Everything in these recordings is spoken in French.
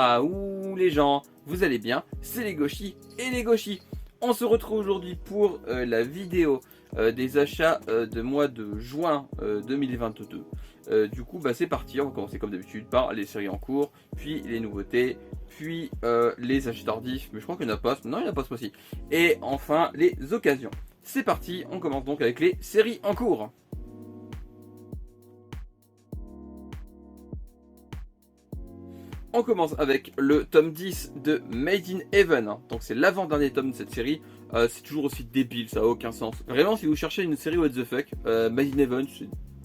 Waouh les gens, vous allez bien? C'est les Gauchis et les Gauchis. On se retrouve aujourd'hui pour la vidéo des achats de mois de juin 2022. Du coup, c'est parti, on va commencer comme d'habitude par les séries en cours, puis les nouveautés, puis les achats tardifs, mais je crois qu'il n'y en a pas, non il n'y en a pas ce mois-ci. Et enfin les occasions. C'est parti, on commence donc avec les séries en cours. On commence avec le tome 10 de Made in Heaven, donc c'est l'avant-dernier tome de cette série. C'est toujours aussi débile, ça a aucun sens. Vraiment, si vous cherchez une série what the fuck, Made in Heaven,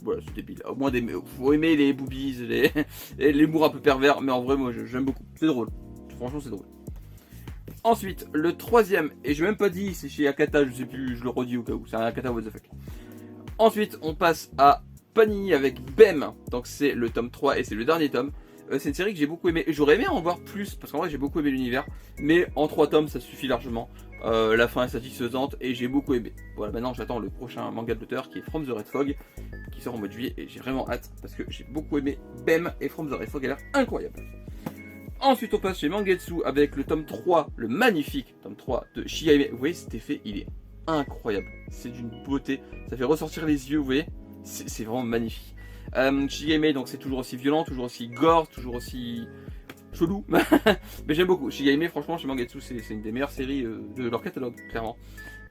voilà, c'est débile. Au moins, faut aimer les boobies, les mours un peu pervers, mais en vrai, moi j'aime beaucoup. C'est drôle, franchement, c'est drôle. Ensuite, le troisième, et je n'ai même pas dit, c'est chez Akata, je sais plus, je le redis au cas où, c'est un Akata what the fuck. Ensuite, on passe à Panini avec Bem, donc c'est le tome 3 et c'est le dernier tome. C'est une série que j'ai beaucoup aimé. J'aurais aimé en voir plus parce qu'en vrai j'ai beaucoup aimé l'univers, mais en 3 tomes ça suffit largement. La fin est satisfaisante et j'ai beaucoup aimé. Voilà, maintenant j'attends le prochain manga de l'auteur qui est From the Red Fog, qui sort en mois de juillet et j'ai vraiment hâte parce que j'ai beaucoup aimé Bem et From the Red Fog a l'air incroyable. Ensuite on passe chez Mangetsu avec le tome 3, le magnifique tome 3 de Shigehime. Vous voyez cet effet, il est incroyable, c'est d'une beauté, ça fait ressortir les yeux, vous voyez, c'est vraiment magnifique. Shigehime, donc c'est toujours aussi violent, toujours aussi gore, toujours aussi chelou, mais j'aime beaucoup. Shigehime, franchement, chez Mangetsu, c'est une des meilleures séries de leur catalogue, clairement.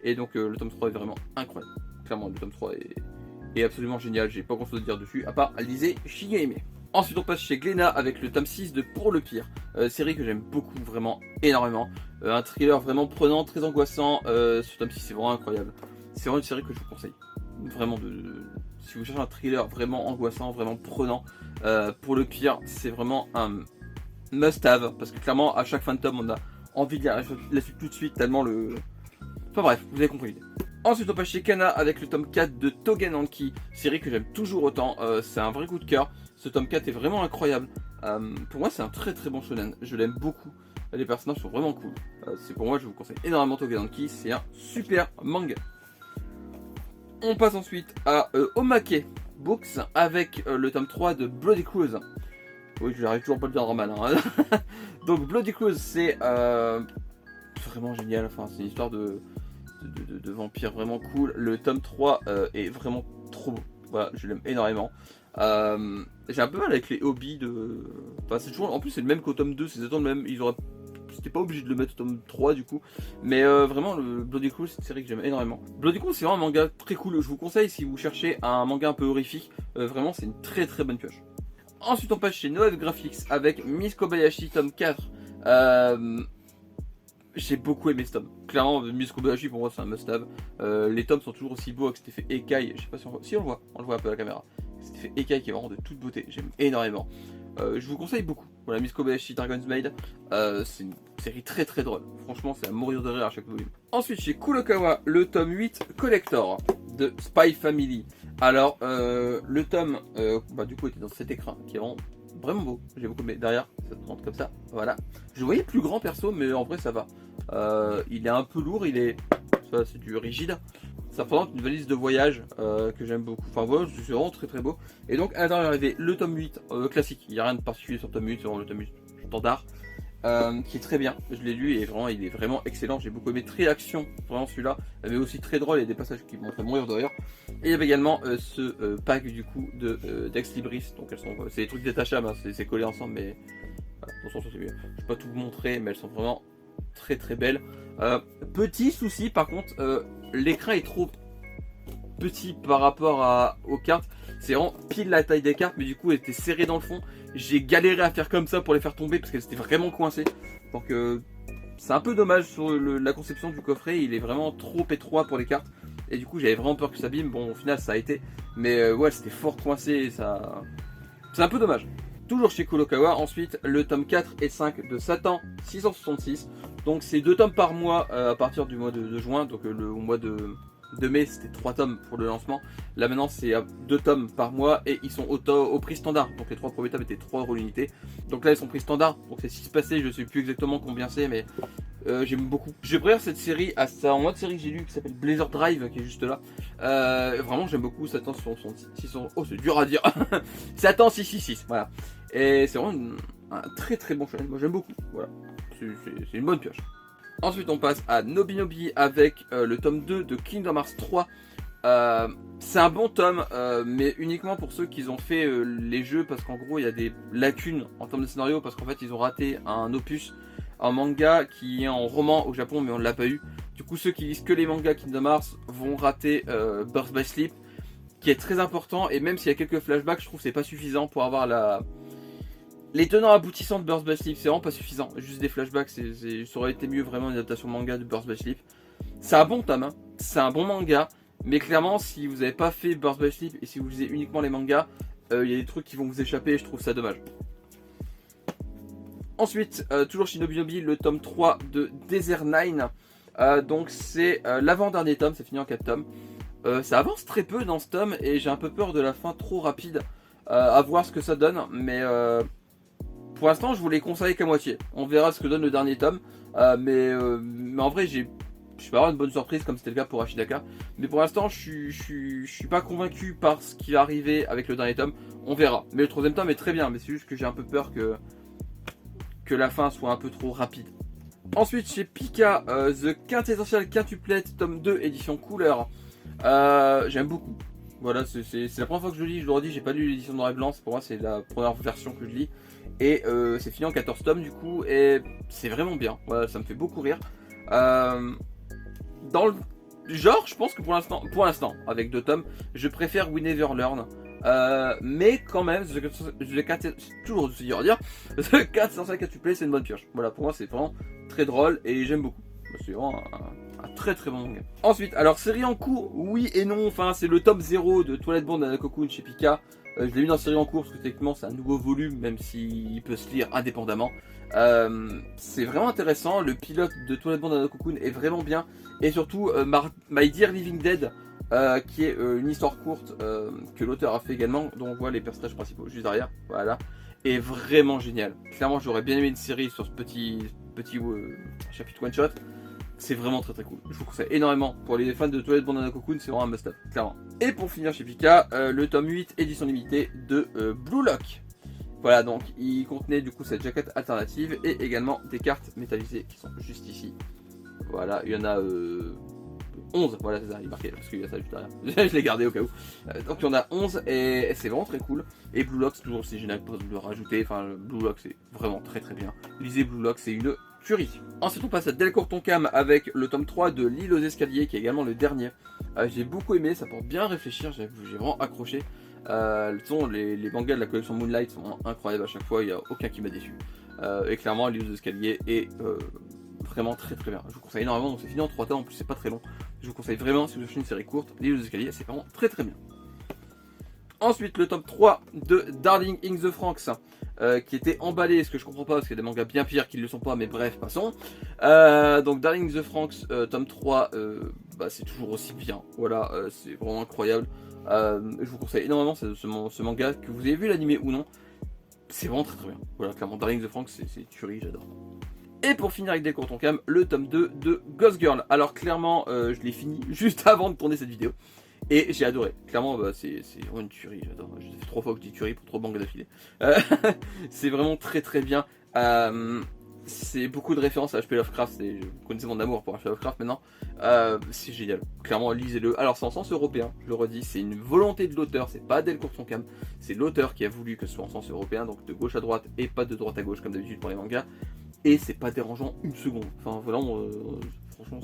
Et donc le tome 3 est vraiment incroyable. Clairement, le tome 3 est absolument génial, j'ai pas grand chose à dire dessus, à part lisez Shigehime. Ensuite, on passe chez Glénat avec le tome 6 de Pour le Pire, série que j'aime beaucoup, vraiment énormément. Un thriller vraiment prenant, très angoissant. Ce tome 6 c'est vraiment incroyable. C'est vraiment une série que je vous conseille. Vraiment, si vous cherchez un thriller vraiment angoissant, vraiment prenant, Pour le Pire, c'est vraiment un must-have. Parce que clairement, à chaque fin de tome, on a envie de lire la suite tout de suite, tellement le... Enfin bref, vous avez compris l'idée. Ensuite, on passe chez Kana avec le tome 4 de Tougen Anki, série que j'aime toujours autant. C'est un vrai coup de cœur. Ce tome 4 est vraiment incroyable. Pour moi, c'est un très très bon shonen. Je l'aime beaucoup. Les personnages sont vraiment cool. C'est pour moi, je vous conseille énormément Tougen Anki. C'est un super manga. On passe ensuite à Omake Books avec le tome 3 de Bloody Cruise. Oui, je n'arrive toujours pas à le dire normal. Hein. Donc Bloody Cruise, c'est vraiment génial. Enfin, c'est une histoire de vampire vraiment cool. Le tome 3 est vraiment trop beau. Voilà, je l'aime énormément. J'ai un peu mal avec les hobbies de... Enfin, c'est toujours... En plus, c'est le même qu'au tome 2. C'est exactement le même. Ils auraient... C'était pas obligé de le mettre au tome 3 du coup. Mais vraiment, le Bloody Cruise, c'est une série que j'aime énormément. Bloody Cruise, c'est vraiment un manga très cool. Je vous conseille si vous cherchez un manga un peu horrifique. Vraiment, c'est une très très bonne pioche. Ensuite, on passe chez Noël Graphics avec Miss Kobayashi tome 4. J'ai beaucoup aimé ce tome. Clairement, Miss Kobayashi pour moi c'est un must-have. Les tomes sont toujours aussi beaux avec cet effet écaille. Je sais pas si on voit. Si on le voit un peu à la caméra. Cet effet écaille qui est vraiment de toute beauté. J'aime énormément. Je vous conseille beaucoup. Voilà, Miss Kobayashi Dragon's Maid. C'est une série très très drôle. Franchement, c'est à mourir de rire à chaque volume. Ensuite, chez Kurokawa, le tome 8 Collector de Spy Family. Alors, le tome du coup était dans cet écran qui est vraiment beau. J'ai beaucoup aimé. Derrière, ça se montre comme ça. Voilà. Je le voyais plus grand perso, mais en vrai ça va. Il est un peu lourd, ça c'est du rigide. Ça représente une valise de voyage que j'aime beaucoup. Enfin voilà, c'est vraiment très très beau. Et donc à l'intérieur il y avait le tome 8 classique. Il n'y a rien de particulier sur le tome 8, c'est vraiment le tome 8 standard. Qui est très bien, je l'ai lu et vraiment il est vraiment excellent. J'ai beaucoup aimé, très action, vraiment celui-là, mais aussi très drôle, il y a des passages qui m'ont fait mourir de rire. Et il y avait également ce pack du coup de d'Ex Libris, donc c'est des trucs détachables, hein, c'est collé ensemble, mais voilà, attention, c'est mieux. Je vais pas tout vous montrer, mais elles sont vraiment très très belles. Petit souci par contre, l'écran est trop petit par rapport aux cartes. C'est vraiment pile la taille des cartes, mais du coup elle était serrée dans le fond. J'ai galéré à faire comme ça pour les faire tomber parce qu'elles étaient vraiment coincées. Donc c'est un peu dommage sur la conception du coffret. Il est vraiment trop étroit pour les cartes. Et du coup j'avais vraiment peur que ça abîme. Bon au final ça a été. Mais ouais c'était fort coincé et ça... C'est un peu dommage. Toujours chez Kurokawa, ensuite le tome 4 et 5 de Satan 666. Donc c'est 2 tomes par mois à partir du mois de juin. Donc le mois de mai c'était 3 tomes pour le lancement. Là maintenant c'est 2 tomes par mois et ils sont au prix standard. Donc les 3 premiers tomes étaient 3 € l'unité. Donc là ils sont prix standard. Donc c'est 6 passés, je sais plus exactement combien c'est, mais j'aime beaucoup. Je préfère cette série à ça en mode série que j'ai lu qui s'appelle Blazer Drive qui est juste là. Vraiment j'aime beaucoup. Satan 666. Oh c'est dur à dire. Satan 666, voilà. Et c'est vraiment un très très bon shonen, moi j'aime beaucoup, voilà, c'est une bonne pioche. Ensuite on passe à Nobinobi avec le tome 2 de Kingdom Hearts 3. C'est un bon tome, mais uniquement pour ceux qui ont fait les jeux, parce qu'en gros il y a des lacunes en termes de scénario, parce qu'en fait ils ont raté un opus, un manga qui est en roman au Japon, mais on ne l'a pas eu. Du coup ceux qui lisent que les mangas Kingdom Hearts vont rater Birth by Sleep, qui est très important, et même s'il y a quelques flashbacks, je trouve que c'est pas suffisant pour avoir les tenants aboutissants de Birth by Sleep, c'est vraiment pas suffisant. Juste des flashbacks, ça aurait été mieux vraiment une adaptation manga de Birth by Sleep. C'est un bon tome, hein. C'est un bon manga, mais clairement si vous n'avez pas fait Birth by Sleep et si vous lisez uniquement les mangas, il y a des trucs qui vont vous échapper et je trouve ça dommage. Ensuite, toujours chez Nobinobi, le tome 3 de Desert 9. Donc c'est l'avant-dernier tome, c'est fini en 4 tomes. Ça avance très peu dans ce tome et j'ai un peu peur de la fin trop rapide. À voir ce que ça donne, mais pour l'instant je vous les conseille qu'à moitié. On verra ce que donne le dernier tome, mais en vrai je peux avoir une bonne surprise comme c'était le cas pour Ashidaka. Mais pour l'instant je suis pas convaincu par ce qui va arriver avec le dernier tome. On verra. Mais le troisième tome est très bien, mais c'est juste que j'ai un peu peur que la fin soit un peu trop rapide. Ensuite chez Pika, The Quintessential Quintuplet tome 2 édition couleur. J'aime beaucoup. Voilà, c'est la première fois que je lis, je le redis, j'ai pas lu l'édition noir et blanc, pour moi c'est la première version que je lis. Et c'est fini en 14 tomes du coup, et c'est vraiment bien, voilà, ça me fait beaucoup rire. Dans le genre, je pense que pour l'instant, avec 2 tomes, je préfère We Never Learn. Mais quand même, toujours aussi dur à dire, The 405 Quintuplet c'est une bonne pioche. Voilà, pour moi c'est vraiment très drôle et j'aime beaucoup. C'est vraiment un très très bon manga. Ensuite, alors série en cours, oui et non, enfin c'est le tome 0 de Toilette Bond Nanako-kun chez Pika. Je l'ai mis dans série en cours parce que techniquement c'est un nouveau volume, même s'il peut se lire indépendamment. C'est vraiment intéressant, le pilote de Toilette Bond Nanako-kun est vraiment bien. Et surtout My Dear Living Dead, qui est une histoire courte que l'auteur a fait également, dont on voit les personnages principaux juste derrière, voilà, est vraiment génial. Clairement j'aurais bien aimé une série sur ce petit chapitre one shot. C'est vraiment très très cool. Je vous conseille énormément. Pour les fans de Toilette Bond Nanako-kun, c'est vraiment un must-have, clairement. Et pour finir chez Pika, le tome 8, édition limitée de Blue Lock. Voilà, donc il contenait du coup cette jaquette alternative et également des cartes métallisées qui sont juste ici. Voilà, il y en a 11, voilà c'est ça, il est marqué parce qu'il y a ça juste derrière. Je l'ai gardé au cas où. Donc il y en a 11 et c'est vraiment très cool. Et Blue Lock, c'est toujours aussi génial pour le rajouter. Enfin, Blue Lock, c'est vraiment très très bien. Lisez Blue Lock, c'est une tuerie. Ensuite on passe à Delcourt Tonkam avec le tome 3 de L'île aux escaliers qui est également le dernier. J'ai beaucoup aimé, ça porte bien à réfléchir, j'ai vraiment accroché. Les mangas de la collection Moonlight sont incroyables à chaque fois, il n'y a aucun qui m'a déçu. Et clairement L'île aux escaliers est vraiment très très bien. Je vous conseille énormément, donc c'est fini en 3 tomes, en plus c'est pas très long. Je vous conseille vraiment si vous cherchez une série courte, L'île aux escaliers c'est vraiment très très bien. Ensuite le tome 3 de Darling in the Franxx. Qui était emballé, ce que je comprends pas parce qu'il y a des mangas bien pires qui ne le sont pas, mais bref, passons. Donc Darling in the Franxx, tome 3, c'est toujours aussi bien, voilà, c'est vraiment incroyable. Je vous conseille énormément ce manga, que vous ayez vu l'animé ou non, c'est vraiment très très bien. Voilà, clairement, Darling in the Franxx, c'est tuerie, j'adore. Et pour finir avec Delcourt Tonkam, le tome 2 de Ghost Girl. Alors clairement, je l'ai fini juste avant de tourner cette vidéo. Et j'ai adoré, clairement c'est vraiment une tuerie, j'adore, j'ai fait 3 fois que je dis tuerie pour 3 mangas d'affilée. C'est vraiment très très bien, c'est beaucoup de références à H.P. Lovecraft, vous connaissez mon amour pour H.P. Lovecraft maintenant, c'est génial, clairement lisez-le. Alors c'est en sens européen, je le redis, c'est une volonté de l'auteur, c'est pas Delcourt Tonkam, c'est l'auteur qui a voulu que ce soit en sens européen, donc de gauche à droite et pas de droite à gauche comme d'habitude pour les mangas, et c'est pas dérangeant une seconde, enfin vraiment, franchement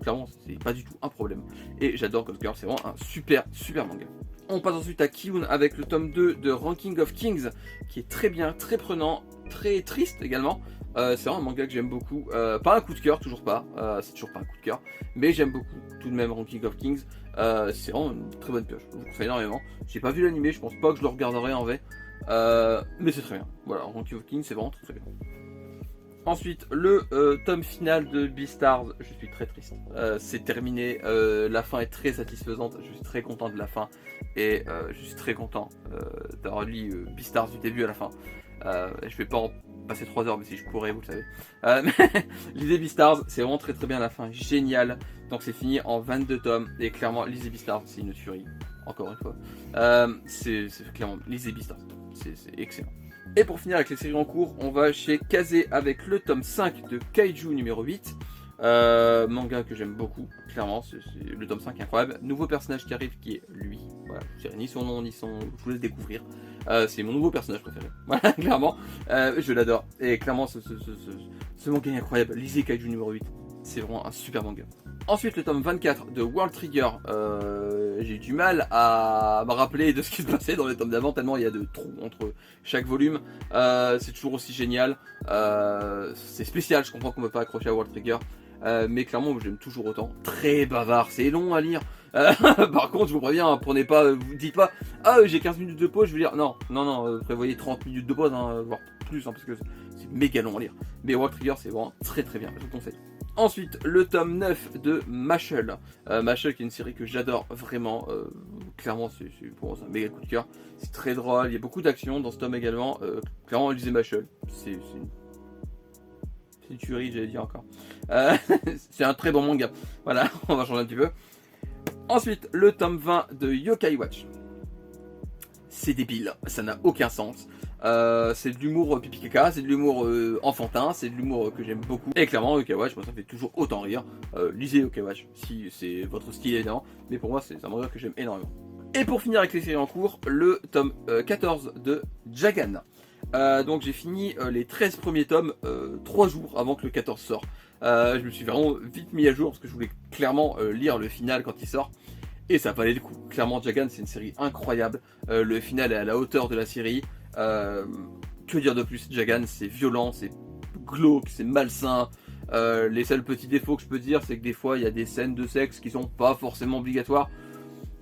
clairement c'est pas du tout un problème. Et j'adore Ghost Girl, c'est vraiment un super manga. On passe ensuite à Kiyun avec le tome 2 de Ranking of Kings, qui est très bien, très prenant, très triste également. C'est vraiment un manga que j'aime beaucoup. Pas un coup de cœur, toujours pas. C'est toujours pas un coup de cœur. Mais j'aime beaucoup tout de même Ranking of Kings. C'est vraiment une très bonne pioche. Je vous conseille énormément. J'ai pas vu l'animé, je pense pas que je le regarderai en vrai. Mais c'est très bien. Voilà, Ranking of Kings, c'est vraiment très bien. Ensuite, le tome final de Beastars, je suis très triste. C'est terminé, la fin est très satisfaisante, je suis très content de la fin. Et je suis très content d'avoir lu Beastars du début à la fin. Je vais pas en passer 3 heures, mais si je pourrais, vous le savez. Lisez Beastars, c'est vraiment très très bien la fin, génial. Donc c'est fini en 22 tomes, et clairement, lisez Beastars, c'est une tuerie, encore une fois. C'est clairement, lisez Beastars, c'est excellent. Et pour finir avec les séries en cours, on va chez Kazé avec le tome 5 de Kaiju numéro 8. Manga que j'aime beaucoup, clairement, le tome 5 est incroyable. Nouveau personnage qui arrive qui est lui. Voilà, je dirais ni son nom ni son. Je vous laisse découvrir. C'est mon nouveau personnage préféré. Voilà, clairement. Je l'adore. Et clairement, ce manga est incroyable. Lisez Kaiju numéro 8. C'est vraiment un super manga. Ensuite, le tome 24 de World Trigger. J'ai eu du mal à me rappeler de ce qui se passait dans les tomes d'avant, tellement il y a de trous entre chaque volume. C'est toujours aussi génial. C'est spécial, je comprends qu'on ne peut pas accrocher à World Trigger. Mais clairement, j'aime toujours autant. Très bavard, c'est long à lire. Par contre, je vous préviens, prenez pas, vous dites pas, ah j'ai 15 minutes de pause, je veux dire, non, prévoyez 30 minutes de pause, hein, voire plus, hein, parce que c'est méga long à lire. Mais World Trigger, c'est vraiment très très bien, je vous conseille. Ensuite, le tome 9 de Mashle. Mashle qui est une série que j'adore vraiment. Clairement, pour moi, c'est un méga coup de cœur. C'est très drôle, il y a beaucoup d'action dans ce tome également. Clairement, lisez Mashle. C'est une tuerie, j'allais dire encore. C'est un très bon manga. Voilà, on va changer un petit peu. Ensuite, le tome 20 de Yokai Watch. C'est débile, ça n'a aucun sens. C'est de l'humour pipi caca, c'est de l'humour enfantin, c'est de l'humour que j'aime beaucoup. Et clairement, Yokai Watch, moi ça me fait toujours autant rire. Lisez Yokai Watch si c'est votre style évidemment, mais pour moi c'est un manga que j'aime énormément. Et pour finir avec les séries en cours, le tome 14 de Jagan. Donc j'ai fini les 13 premiers tomes 3 jours avant que le 14 sorte. Je me suis vraiment vite mis à jour parce que je voulais clairement lire le final quand il sort. Et ça valait le coup. Clairement, Jagan, c'est une série incroyable. Le final est à la hauteur de la série. Que dire de plus? Jagan, c'est violent, c'est glauque, c'est malsain. Les seuls petits défauts que je peux dire, c'est que des fois, il y a des scènes de sexe qui sont pas forcément obligatoires,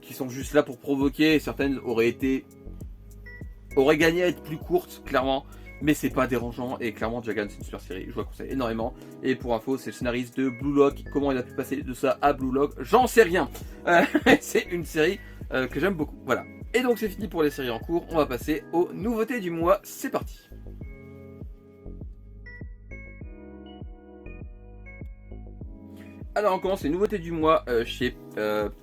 qui sont juste là pour provoquer. Certaines auraient gagné à être plus courtes, clairement. Mais c'est pas dérangeant et clairement Jagan c'est une super série, je vous la conseille énormément. Et pour info, c'est le scénariste de Blue Lock. Comment il a pu passer de ça à Blue Lock, j'en sais rien. C'est une série que j'aime beaucoup, voilà. Et donc c'est fini pour les séries en cours, on va passer aux nouveautés du mois, c'est parti. Alors on commence les nouveautés du mois chez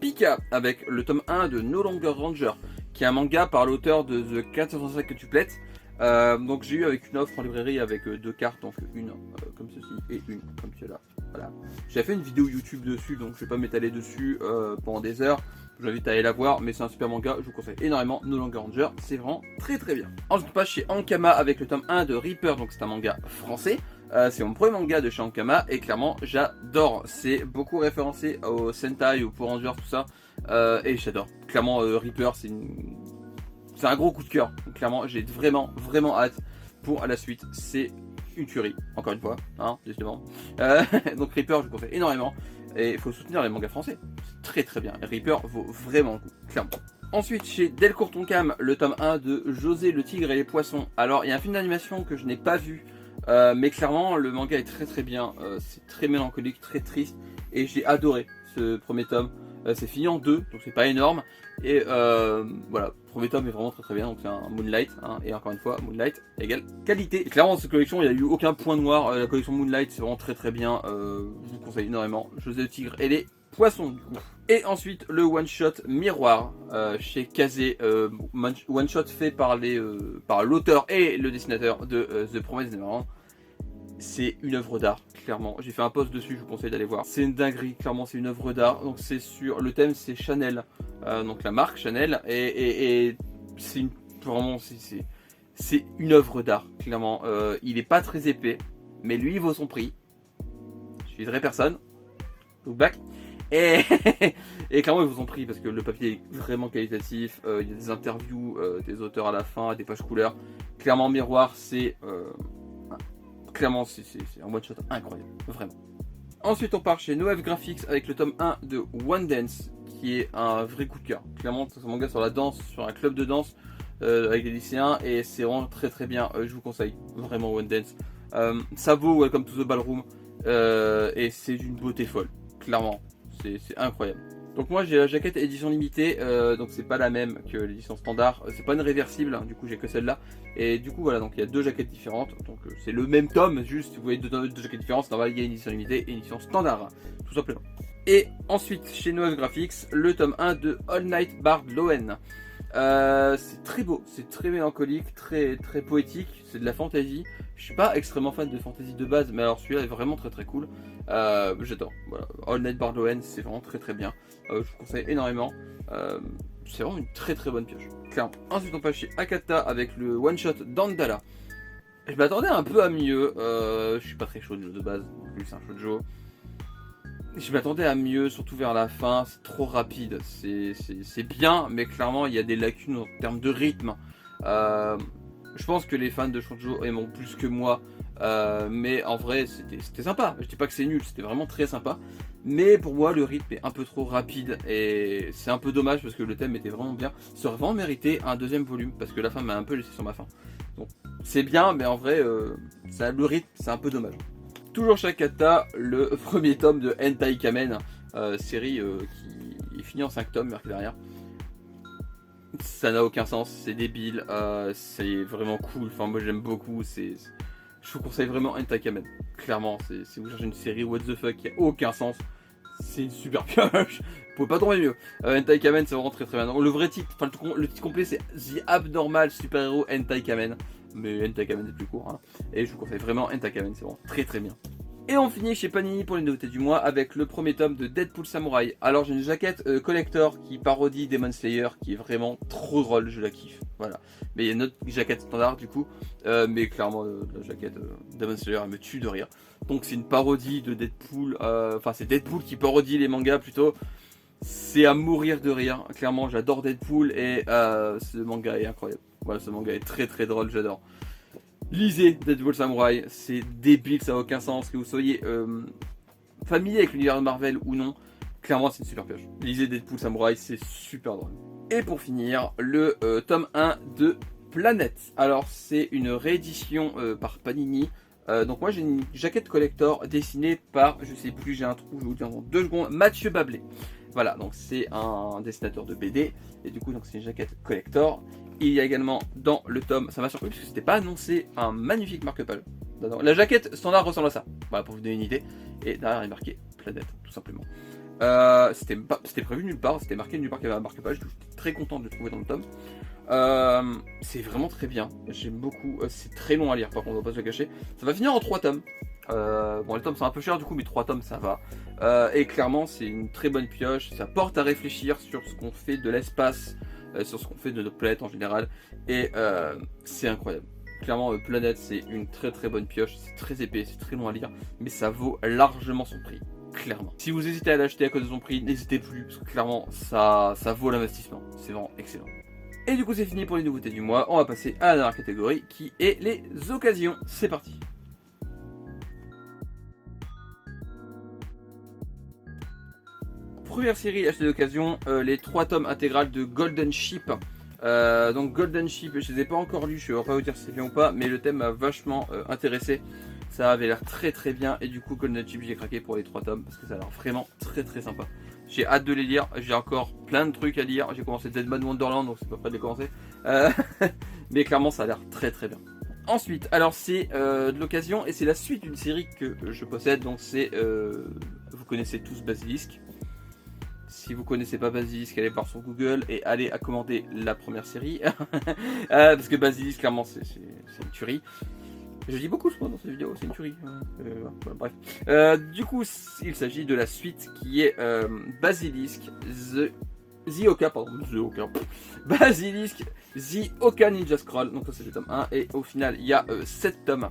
Pika avec le tome 1 de No Longer Ranger, qui est un manga par l'auteur de The 405 Quintuplets. Donc j'ai eu avec une offre en librairie avec 2 cartes, donc une comme ceci et une comme cela. Voilà. J'ai fait une vidéo YouTube dessus, donc je vais pas m'étaler dessus pendant des heures. Je vous invite à aller la voir, mais c'est un super manga, je vous conseille énormément. No Longer Ranger, c'est vraiment très très bien. Ensuite on passe chez Ankama avec le tome 1 de Reaper, donc c'est un manga français. C'est mon premier manga de chez Ankama et clairement j'adore. C'est beaucoup référencé au Sentai, au Power Rangers, tout ça. Et j'adore. Clairement Reaper c'est un gros coup de cœur, clairement, j'ai vraiment hâte pour la suite, c'est une tuerie, encore une fois, hein, décidément. Donc Reaper, je vous conseille énormément, et il faut soutenir les mangas français, c'est très très bien, et Reaper vaut vraiment le coup, clairement. Ensuite, chez Delcourt Tonkam, le tome 1 de José le Tigre et les Poissons. Alors, il y a un film d'animation que je n'ai pas vu, mais clairement, le manga est très très bien, c'est très mélancolique, très triste, et j'ai adoré ce premier tome. C'est fini en 2, donc c'est pas énorme. Et voilà, le premier tome est vraiment très très bien, donc c'est un Moonlight, hein, et encore une fois, Moonlight égale qualité. Et clairement, dans cette collection, il n'y a eu aucun point noir. La collection Moonlight, c'est vraiment très très bien. Je vous conseille énormément. José le Tigre et les Poissons, du coup. Et ensuite, le one-shot Miroir chez Kazé. One-shot fait par l'auteur et le dessinateur de The Promised Neverland. C'est une œuvre d'art, clairement. J'ai fait un post dessus, je vous conseille d'aller voir. C'est une dinguerie, clairement, c'est une œuvre d'art. Donc c'est sur le thème, c'est Chanel, donc la marque Chanel, et c'est vraiment c'est une œuvre d'art, clairement. Il est pas très épais, mais lui il vaut son prix. Je suis une vraie personne. Look back. Et clairement ils vaut son prix parce que le papier est vraiment qualitatif. Il y a des interviews des auteurs à la fin, des pages couleurs. Clairement, Miroir, c'est clairement, c'est un one-shot incroyable, vraiment. Ensuite, on part chez Noev Graphics avec le tome 1 de One Dance, qui est un vrai coup de cœur. Clairement, c'est un manga sur la danse, sur un club de danse avec des lycéens, et c'est vraiment très très bien. Je vous conseille vraiment One Dance. Ça vaut Welcome to the Ballroom, et c'est d'une beauté folle, clairement. C'est incroyable. Donc moi j'ai la jaquette édition limitée, donc c'est pas la même que l'édition standard, c'est pas une réversible, hein, du coup j'ai que celle-là. Et du coup voilà, donc il y a 2 jaquettes différentes, donc c'est le même tome, juste vous voyez deux jaquettes différentes, c'est normal, il y a une édition limitée et une édition standard, tout simplement. Et ensuite chez Noev Graphics, le tome 1 de All Night Bard Loen. C'est très beau, c'est très mélancolique, très poétique, c'est de la fantasy. Je suis pas extrêmement fan de fantasy de base, mais alors celui-là est vraiment très cool. J'adore. Voilà. All Night Barlowen, c'est vraiment très bien. Je vous conseille énormément. C'est vraiment une très bonne pioche. Clairement. Ensuite on passe chez Akata avec le one shot Dandala. Je m'attendais un peu à mieux. Je suis pas très chaud de base, vu que c'est un shoujo. Je m'attendais à mieux, surtout vers la fin. C'est trop rapide. C'est bien, mais clairement il y a des lacunes en termes de rythme. Je pense que les fans de shoujo aimeront plus que moi. Mais en vrai c'était sympa. Je dis pas que c'est nul, c'était vraiment très sympa. Mais pour moi le rythme est un peu trop rapide et c'est un peu dommage parce que le thème était vraiment bien. Ça aurait vraiment mérité un deuxième volume parce que la fin m'a un peu laissé sur ma faim. Donc c'est bien, mais en vrai le rythme c'est un peu dommage. Toujours chez Akata, le premier tome de Hentai Kamen, série qui est finie en 5 tomes marqué derrière. Ça n'a aucun sens, c'est débile, c'est vraiment cool, enfin moi j'aime beaucoup, je vous conseille vraiment Hentai Kamen. Clairement, si vous cherchez une série what the fuck qui a aucun sens, c'est une super pioche, vous pouvez pas tomber mieux. Hentai Kamen c'est vraiment très bien. Le vrai titre, enfin le titre complet c'est The Abnormal Super Hero Hentai Kamen, mais Hentai Kamen est plus court, hein. Et je vous conseille vraiment Hentai Kamen, c'est vraiment très bien. Et on finit chez Panini pour les nouveautés du mois avec le premier tome de Deadpool Samurai. Alors j'ai une jaquette collector qui parodie Demon Slayer qui est vraiment trop drôle, je la kiffe. Voilà. Mais il y a une autre jaquette standard du coup, mais clairement la jaquette Demon Slayer elle me tue de rire. Donc c'est une parodie de Deadpool, enfin c'est Deadpool qui parodie les mangas plutôt. C'est à mourir de rire. Clairement j'adore Deadpool et ce manga est incroyable. Voilà, ce manga est très drôle, j'adore. Lisez Deadpool Samurai, c'est débile, ça n'a aucun sens, que vous soyez familier avec l'univers de Marvel ou non, clairement c'est une super pioche. Lisez Deadpool Samurai, c'est super drôle. Et pour finir, le tome 1 de Planète. Alors c'est une réédition par Panini. Donc moi j'ai une jaquette collector dessinée par, je sais plus, j'ai un trou, je vais vous dire dans 2 secondes, Mathieu Bablé. Voilà, donc c'est un dessinateur de BD, et du coup donc c'est une jaquette collector. Il y a également dans le tome, ça m'a surpris parce que c'était pas annoncé, un magnifique marque-page. La jaquette standard ressemble à ça, voilà pour vous donner une idée. Et derrière il est marqué Planète, tout simplement. C'était prévu nulle part, c'était marqué nulle part qu'il y avait un marque-page, j'étais très content de le trouver dans le tome. C'est vraiment très bien, j'aime beaucoup, c'est très long à lire par contre, on va pas se le cacher. Ça va finir en 3 tomes. Bon les tomes sont un peu chers du coup, mais 3 tomes ça va. Et clairement c'est une très bonne pioche, ça porte à réfléchir sur ce qu'on fait de l'espace, sur ce qu'on fait de notre planète en général, et c'est incroyable. Clairement Planète c'est une très bonne pioche, c'est très épais, c'est très long à lire, mais ça vaut largement son prix, clairement. Si vous hésitez à l'acheter à cause de son prix, n'hésitez plus, parce que clairement ça vaut l'investissement, c'est vraiment excellent. Et du coup c'est fini pour les nouveautés du mois, on va passer à la dernière catégorie qui est les occasions, c'est parti. Première série achetée d'occasion, les 3 tomes intégrales de Golden Ship. Donc Golden Ship, je les ai pas encore lus, je ne vais pas vous dire si c'est bien ou pas, mais le thème m'a vachement intéressé. Ça avait l'air très bien, et du coup Golden Ship j'ai craqué pour les 3 tomes parce que ça a l'air vraiment très sympa. J'ai hâte de les lire, j'ai encore plein de trucs à lire, j'ai commencé Deadman Wonderland donc c'est pas prêt de les commencer. Mais clairement ça a l'air très bien. Ensuite, alors c'est de l'occasion et c'est la suite d'une série que je possède, donc c'est, vous connaissez tous Basilisk. Si vous connaissez pas Basilisk, allez voir sur Google et allez à commander la première série. Parce que Basilisk, clairement, c'est une tuerie. Je dis beaucoup, je crois, dans cette vidéo, c'est une tuerie. Bref. Du coup, il s'agit de la suite qui est Basilisk The Oka, Basilisk The Oka Ninja Scroll. Donc ça c'est le tome 1 et au final il y a 7 tomes.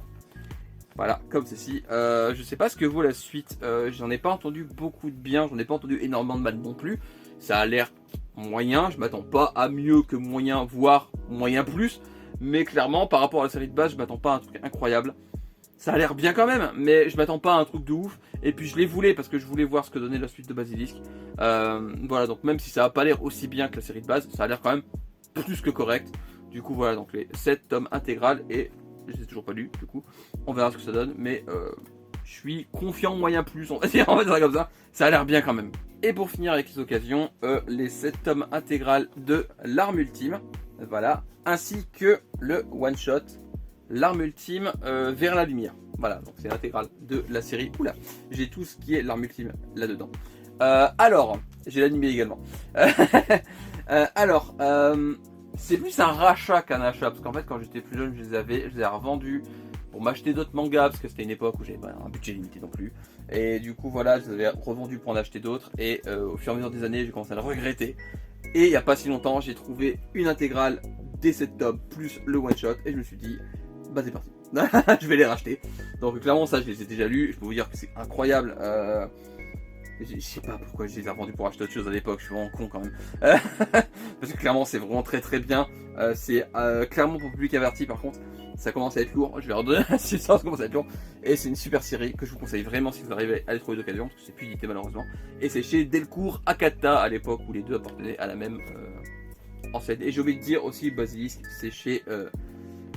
Voilà, comme ceci. Je sais pas ce que vaut la suite. J'en ai pas entendu beaucoup de bien. J'en ai pas entendu énormément de mal non plus. Ça a l'air moyen. Je m'attends pas à mieux que moyen, voire moyen plus. Mais clairement, par rapport à la série de base, je m'attends pas à un truc incroyable. Ça a l'air bien quand même, mais je m'attends pas à un truc de ouf. Et puis je les voulais parce que je voulais voir ce que donnait la suite de Basilisk. Voilà, donc même si ça a pas l'air aussi bien que la série de base, ça a l'air quand même plus que correct. Du coup, voilà, donc les 7 tomes intégrales et je les ai toujours pas lus, du coup, on verra ce que ça donne, mais je suis confiant moyen plus, on va dire comme ça a l'air bien quand même. Et pour finir avec les occasions, les 7 tomes intégrales de L'Arme Ultime, voilà, ainsi que le one shot L'Arme Ultime vers la lumière. Voilà, donc c'est l'intégrale de la série. Oula, j'ai tout ce qui est L'Arme Ultime là-dedans. Alors, j'ai l'animé également. Alors, c'est plus un rachat qu'un achat, parce qu'en fait quand j'étais plus jeune je les ai revendus pour m'acheter d'autres mangas, parce que c'était une époque où j'avais pas un budget limité non plus. Et du coup voilà, je les avais revendus pour en acheter d'autres, et au fur et à mesure des années j'ai commencé à le regretter. Et il n'y a pas si longtemps j'ai trouvé une intégrale des 7 tomes plus le one shot, et je me suis dit bah c'est parti. Je vais les racheter. Donc clairement ça je les ai déjà lus, je peux vous dire que c'est incroyable. Je sais pas pourquoi je les ai revendus pour acheter autre chose à l'époque, je suis vraiment con quand même. Parce que clairement c'est vraiment très très bien. C'est clairement pour le public averti par contre. Ça commence à être lourd, je vais redonner un 600, ça commence à être lourd. Et c'est une super série que je vous conseille vraiment si vous arrivez à les trouver d'occasion, parce que c'est plus édité malheureusement. Et c'est chez Delcourt Akata à l'époque où les deux appartenaient à la même enseigne. Et j'ai oublié de dire aussi Basilisk, c'est chez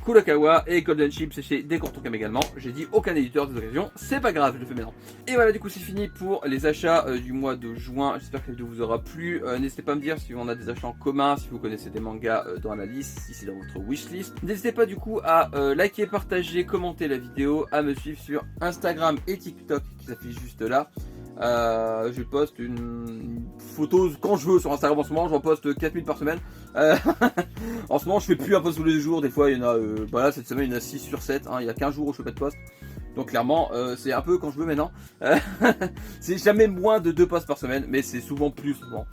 Kurokawa, et Golden Ship c'est chez Decourtocam également. J'ai dit aucun éditeur des occasions, c'est pas grave, je le fais maintenant. Et voilà, du coup c'est fini pour les achats du mois de juin. J'espère que la vidéo vous aura plu. N'hésitez pas à me dire si on a des achats en commun, si vous connaissez des mangas dans la liste, si c'est dans votre wishlist. N'hésitez pas du coup à liker, partager, commenter la vidéo, à me suivre sur Instagram et TikTok qui s'affiche juste là. Je poste une photo quand je veux sur Instagram en ce moment, j'en poste 4000 par semaine. En ce moment je fais plus un post tous les jours, des fois il y en a, voilà, cette semaine il y en a 6 sur 7, hein, il y a 15 jours où je fais pas de post. Donc clairement c'est un peu quand je veux maintenant. C'est jamais moins de 2 posts par semaine, mais c'est souvent plus souvent.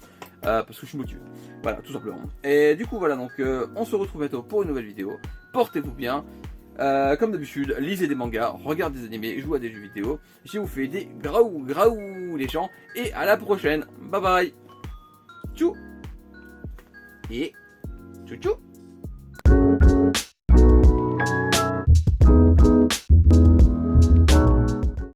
Parce que je suis motivé. Voilà, tout simplement. Et du coup voilà, donc on se retrouve bientôt pour une nouvelle vidéo. Portez-vous bien. Comme d'habitude, lisez des mangas, regardez des animés, jouez à des jeux vidéo. Je vous fais des graou les gens. Et à la prochaine. Bye bye. Tchou. Et tchou tchou.